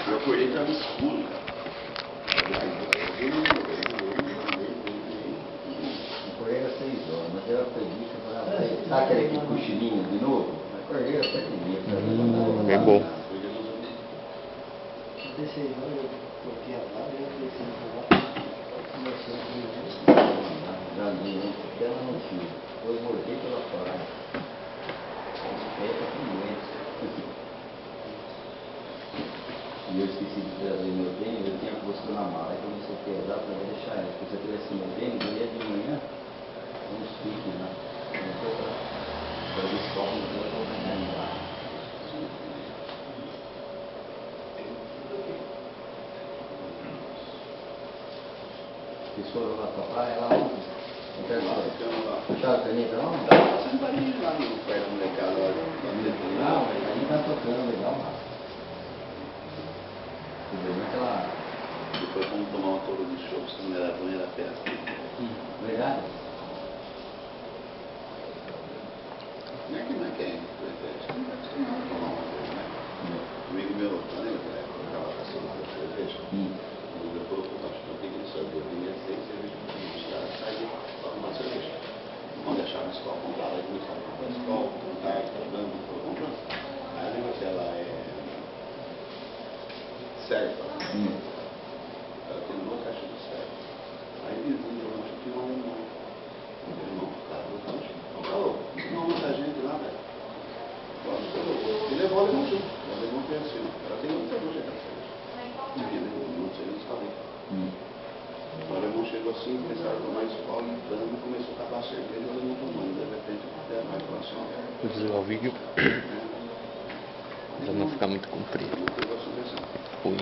Eu acordei tava escuro, cara. Acordei às 6 horas, mas eu acredito que eu falei, sabe aquele cochilinho de novo? Acordei às 7h30. É bom. Às 6 horas eu coloquei a vaga, eu pensei em falar, comecei a comer. Já vi, ela não tinha. Eu voltei pela praia. E eu esqueci de trazer meu tênis, eu tinha posto na mala, aí comecei a pesar para deixar ele. Porque se eu tivesse meu tênis, eu ia de manhã, uns piques, né? Começou para ver se copo, mas eu vou ganhar lá. Vocês foram lá para a praia, lá ontem? Puxaram a caneta lá? Você não vai ir lá no pé do molecado lá. Não, mas aí tá tocando legal lá. Aquela... Depois vamos tomar uma coroa de show, se não era ruim, era perto. Verdade? Não é que não é quem? Não tomar uma coisa, né? Amigo meu, não lembra que eu estava caçando com cerveja? Ele colocou baixo, não tem que ele sabia. Eu vinha 6 cervejas por dia. Os caras saíram para tomar cerveja. Não deixaram a escola comprar, aí começaram a comprar a escola, comprar, comprando, comprando. Aí lembra que ela é certa. Ela tem uma caixa de certo. Aí ele viu um lanche, tinha um alemão. O alemão, cara, do lanche. Falou, não, muita gente lá, velho. Ele levou o alemão junto. O alemão tem assim, ela tem muita coisa de cerveja. E ele não sei, não sabia. O alemão chegou assim, começaram a tomar escola, dando, começou a acabar a cerveja, o alemão tomando, de repente, deram mais próximo. Vou desligar o vídeo para não ficar muito comprido. Fui.